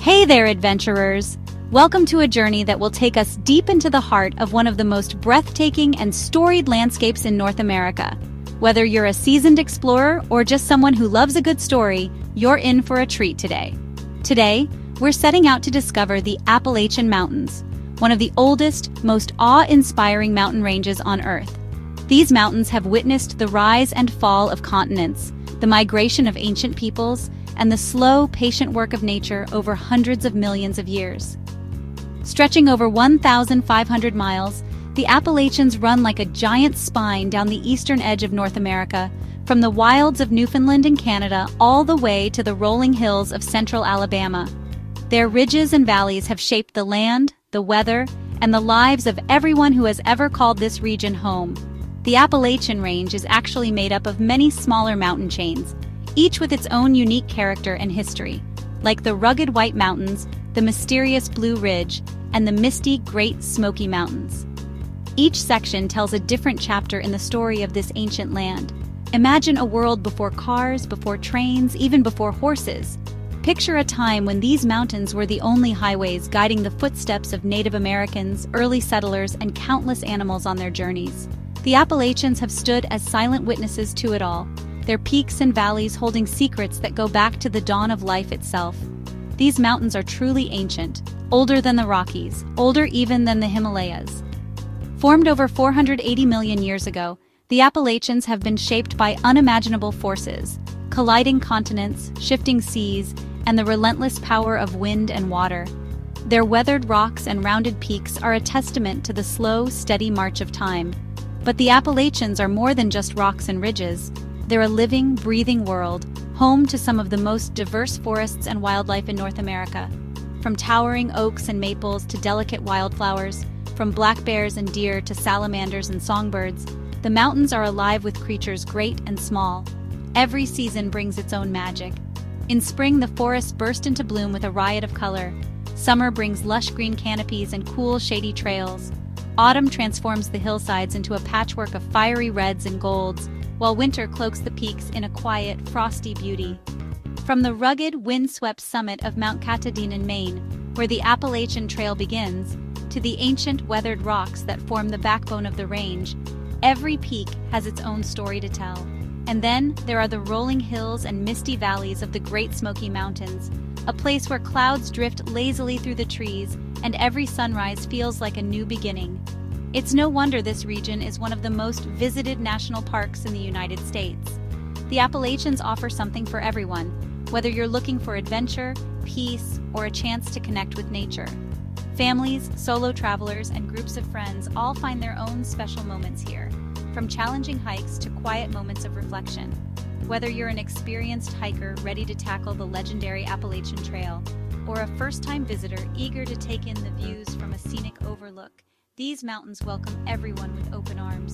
Hey there, adventurers! Welcome to a journey that will take us deep into the heart of one of the most breathtaking and storied landscapes in North America. Whether you're a seasoned explorer or just someone who loves a good story, you're in for a treat today. Today, we're setting out to discover the Appalachian Mountains, one of the oldest, most awe-inspiring mountain ranges on Earth. These mountains have witnessed the rise and fall of continents, the migration of ancient peoples, and the slow, patient work of nature over hundreds of millions of years. Stretching over 1,500 miles, the Appalachians run like a giant spine down the eastern edge of North America, from the wilds of Newfoundland and Canada all the way to the rolling hills of central Alabama. Their ridges and valleys have shaped the land, the weather, and the lives of everyone who has ever called this region home. The Appalachian Range is actually made up of many smaller mountain chains, each with its own unique character and history, like the rugged White Mountains, the mysterious Blue Ridge, and the misty Great Smoky Mountains. Each section tells a different chapter in the story of this ancient land. Imagine a world before cars, before trains, even before horses. Picture a time when these mountains were the only highways guiding the footsteps of Native Americans, early settlers, and countless animals on their journeys. The Appalachians have stood as silent witnesses to it all, their peaks and valleys holding secrets that go back to the dawn of life itself. These mountains are truly ancient, older than the Rockies, older even than the Himalayas. Formed over 480 million years ago, the Appalachians have been shaped by unimaginable forces, colliding continents, shifting seas, and the relentless power of wind and water. Their weathered rocks and rounded peaks are a testament to the slow, steady march of time. But the Appalachians are more than just rocks and ridges. They're a living, breathing world, home to some of the most diverse forests and wildlife in North America. From towering oaks and maples to delicate wildflowers, from black bears and deer to salamanders and songbirds, the mountains are alive with creatures great and small. Every season brings its own magic. In spring, the forests burst into bloom with a riot of color. Summer brings lush green canopies and cool, shady trails. Autumn transforms the hillsides into a patchwork of fiery reds and golds, while winter cloaks the peaks in a quiet, frosty beauty. From the rugged, wind-swept summit of Mount Katahdin in Maine, where the Appalachian Trail begins, to the ancient weathered rocks that form the backbone of the range, every peak has its own story to tell. And then there are the rolling hills and misty valleys of the Great Smoky Mountains, a place where clouds drift lazily through the trees and every sunrise feels like a new beginning. It's no wonder this region is one of the most visited national parks in the United States. The Appalachians offer something for everyone, whether you're looking for adventure, peace, or a chance to connect with nature. Families, solo travelers, and groups of friends all find their own special moments here, from challenging hikes to quiet moments of reflection. Whether you're an experienced hiker ready to tackle the legendary Appalachian Trail, or a first-time visitor eager to take in the views from a scenic overlook, these mountains welcome everyone with open arms.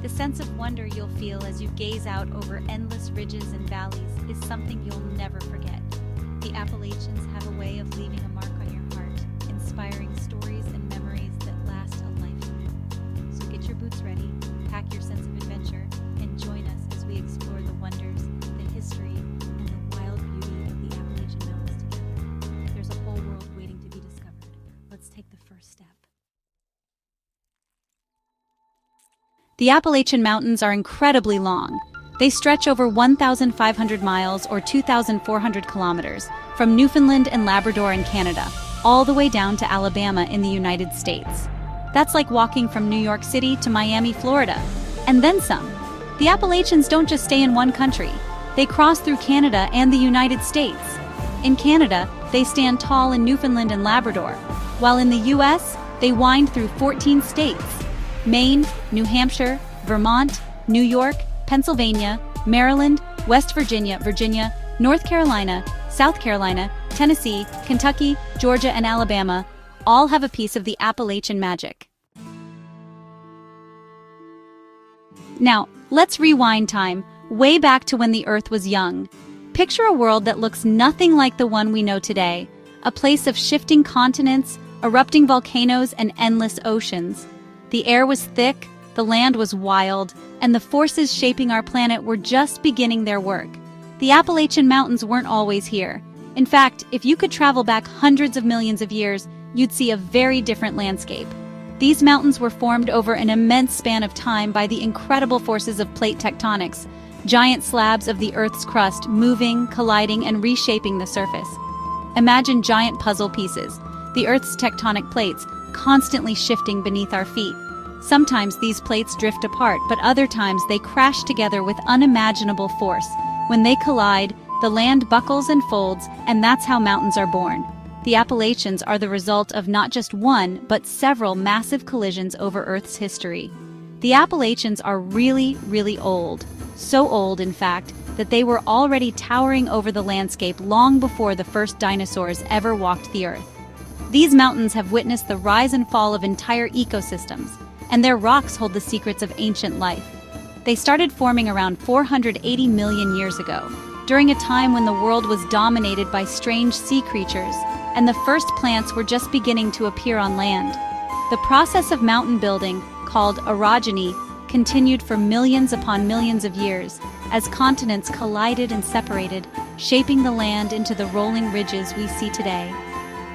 The sense of wonder you'll feel as you gaze out over endless ridges and valleys is something you'll never forget. The Appalachians have a way of leaving a mark on your heart, inspiring stories and memories that last a lifetime. So get your boots ready, pack your sense of adventure, and join us as we explore the wonders, the history, and the wild beauty of the Appalachian Mountains together. There's a whole world waiting to be discovered. Let's take the first step. The Appalachian Mountains are incredibly long. They stretch over 1,500 miles or 2,400 kilometers from Newfoundland and Labrador in Canada, all the way down to Alabama in the United States. That's like walking from New York City to Miami, Florida, and then some. The Appalachians don't just stay in one country. They cross through Canada and the United States. In Canada, they stand tall in Newfoundland and Labrador, while in the US, they wind through 14 states. Maine, New Hampshire, Vermont, New York, Pennsylvania, Maryland, West Virginia, North Carolina, South Carolina, Tennessee, Kentucky, Georgia, and Alabama all have a piece of the Appalachian magic. Now, let's rewind time, way back to when the Earth was young. Picture a world that looks nothing like the one we know today, a place of shifting continents, erupting volcanoes, and endless oceans. The air was thick, the land was wild, and the forces shaping our planet were just beginning their work. The Appalachian Mountains weren't always here. In fact, if you could travel back hundreds of millions of years, you'd see a very different landscape. These mountains were formed over an immense span of time by the incredible forces of plate tectonics, giant slabs of the Earth's crust moving, colliding, and reshaping the surface. Imagine giant puzzle pieces, the Earth's tectonic plates, constantly shifting beneath our feet. Sometimes these plates drift apart, but other times they crash together with unimaginable force. When they collide, the land buckles and folds, and that's how mountains are born. The Appalachians are the result of not just one, but several massive collisions over Earth's history. The Appalachians are really, really old. So old, in fact, that they were already towering over the landscape long before the first dinosaurs ever walked the Earth. These mountains have witnessed the rise and fall of entire ecosystems, and their rocks hold the secrets of ancient life. They started forming around 480 million years ago, during a time when the world was dominated by strange sea creatures, and the first plants were just beginning to appear on land. The process of mountain building, called orogeny, continued for millions upon millions of years, as continents collided and separated, shaping the land into the rolling ridges we see today.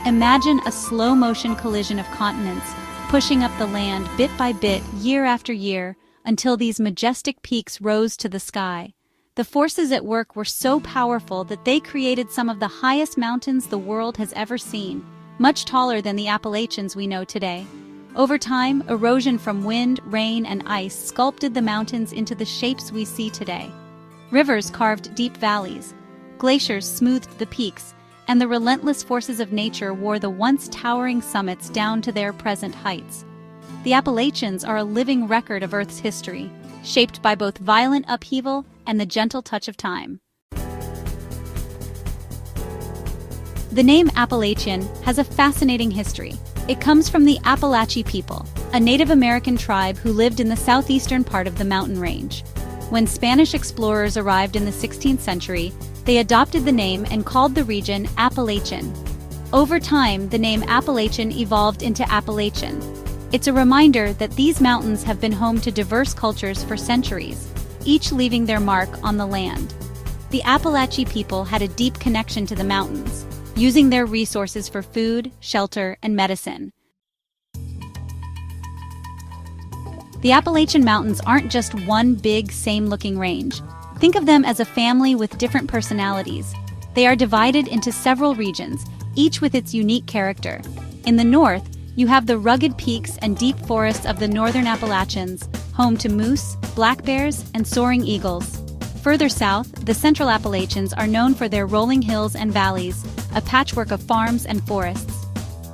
Imagine a slow-motion collision of continents, pushing up the land bit by bit, year after year, until these majestic peaks rose to the sky. The forces at work were so powerful that they created some of the highest mountains the world has ever seen, much taller than the Appalachians we know today. Over time, erosion from wind, rain, and ice sculpted the mountains into the shapes we see today. Rivers carved deep valleys, glaciers smoothed the peaks, and the relentless forces of nature wore the once towering summits down to their present heights. The Appalachians are a living record of Earth's history, shaped by both violent upheaval and the gentle touch of time. The name Appa-LATCH-ian has a fascinating history. It comes from the Appa-LATCH-ian people, a Native American tribe who lived in the southeastern part of the mountain range. When Spanish explorers arrived in the 16th century, they adopted the name and called the region Appa-LATCH-ian. Over time, the name Appa-LATCH-ian evolved into Appa-LATCH-ian. It's a reminder that these mountains have been home to diverse cultures for centuries, each leaving their mark on the land. The Appa-LATCH-ian people had a deep connection to the mountains, using their resources for food, shelter, and medicine. The Appalachian Mountains aren't just one big, same-looking range. Think of them as a family with different personalities. They are divided into several regions, each with its unique character. In the north, you have the rugged peaks and deep forests of the northern Appalachians, home to moose, black bears, and soaring eagles. Further south, the central Appalachians are known for their rolling hills and valleys, a patchwork of farms and forests.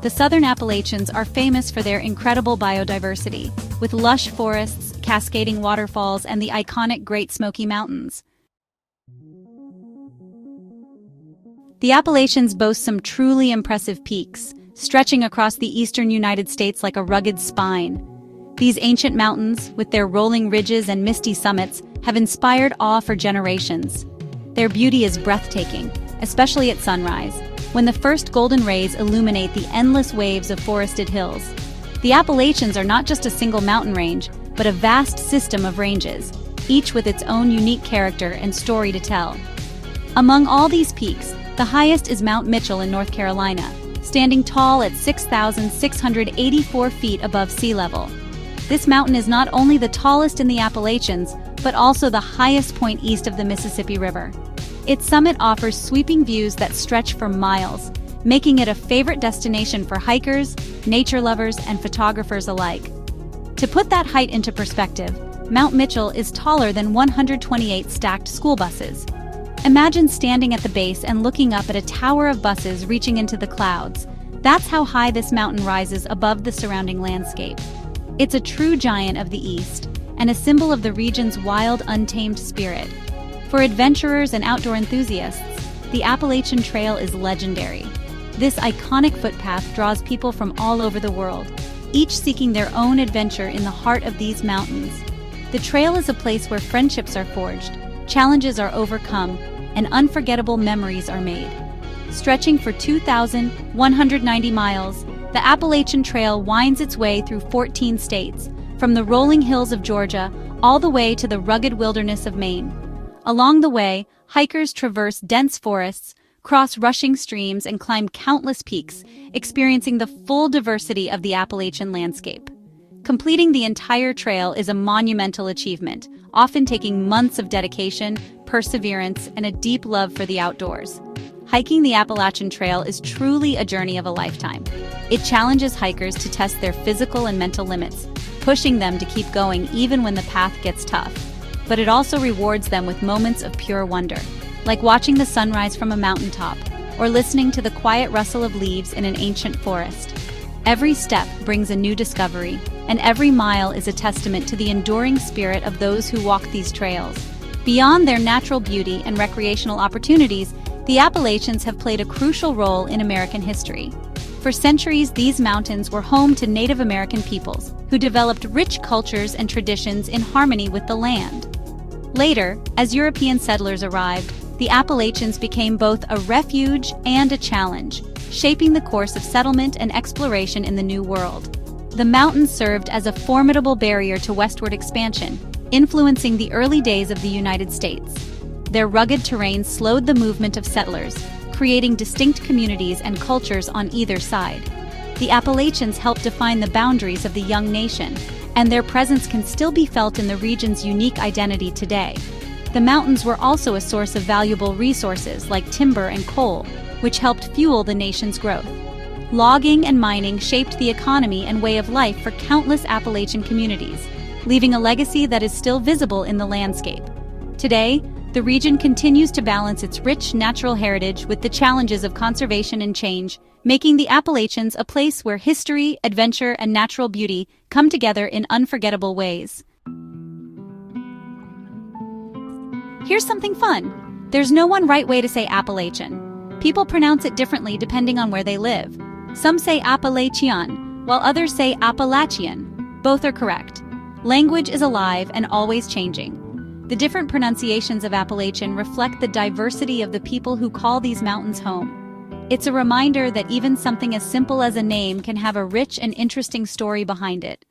The southern Appalachians are famous for their incredible biodiversity, with lush forests, cascading waterfalls, and the iconic Great Smoky Mountains. The Appalachians boast some truly impressive peaks, stretching across the eastern United States like a rugged spine. These ancient mountains, with their rolling ridges and misty summits, have inspired awe for generations. Their beauty is breathtaking, especially at sunrise, when the first golden rays illuminate the endless waves of forested hills. The Appalachians are not just a single mountain range, but a vast system of ranges, each with its own unique character and story to tell. Among all these peaks, the highest is Mount Mitchell in North Carolina, standing tall at 6,684 feet above sea level. This mountain is not only the tallest in the Appalachians, but also the highest point east of the Mississippi River. Its summit offers sweeping views that stretch for miles, making it a favorite destination for hikers, nature lovers, and photographers alike. To put that height into perspective, Mount Mitchell is taller than 128 stacked school buses. Imagine standing at the base and looking up at a tower of buses reaching into the clouds. That's how high this mountain rises above the surrounding landscape. It's a true giant of the East, and a symbol of the region's wild, untamed spirit. For adventurers and outdoor enthusiasts, the Appalachian Trail is legendary. This iconic footpath draws people from all over the world, each seeking their own adventure in the heart of these mountains. The trail is a place where friendships are forged, challenges are overcome, and unforgettable memories are made. Stretching for 2,190 miles, the Appalachian Trail winds its way through 14 states, from the rolling hills of Georgia all the way to the rugged wilderness of Maine. Along the way, hikers traverse dense forests, cross rushing streams, and climb countless peaks, experiencing the full diversity of the Appalachian landscape. Completing the entire trail is a monumental achievement, often taking months of dedication, perseverance, and a deep love for the outdoors. Hiking the Appalachian Trail is truly a journey of a lifetime. It challenges hikers to test their physical and mental limits, pushing them to keep going even when the path gets tough. But it also rewards them with moments of pure wonder, like watching the sunrise from a mountaintop or listening to the quiet rustle of leaves in an ancient forest. Every step brings a new discovery, and every mile is a testament to the enduring spirit of those who walk these trails. Beyond their natural beauty and recreational opportunities, the Appalachians have played a crucial role in American history. For centuries, these mountains were home to Native American peoples, who developed rich cultures and traditions in harmony with the land. Later, as European settlers arrived, the Appalachians became both a refuge and a challenge, shaping the course of settlement and exploration in the New World. The mountains served as a formidable barrier to westward expansion, influencing the early days of the United States. Their rugged terrain slowed the movement of settlers, creating distinct communities and cultures on either side. The Appalachians helped define the boundaries of the young nation, and their presence can still be felt in the region's unique identity today. The mountains were also a source of valuable resources like timber and coal, which helped fuel the nation's growth. Logging and mining shaped the economy and way of life for countless Appalachian communities, leaving a legacy that is still visible in the landscape. Today, the region continues to balance its rich natural heritage with the challenges of conservation and change, making the Appalachians a place where history, adventure, and natural beauty come together in unforgettable ways. Here's something fun. There's no one right way to say Appalachian. People pronounce it differently depending on where they live. Some say Appa-LAY-chian, while others say Appa-LATCH-ian. Both are correct. Language is alive and always changing. The different pronunciations of Appalachian reflect the diversity of the people who call these mountains home. It's a reminder that even something as simple as a name can have a rich and interesting story behind it.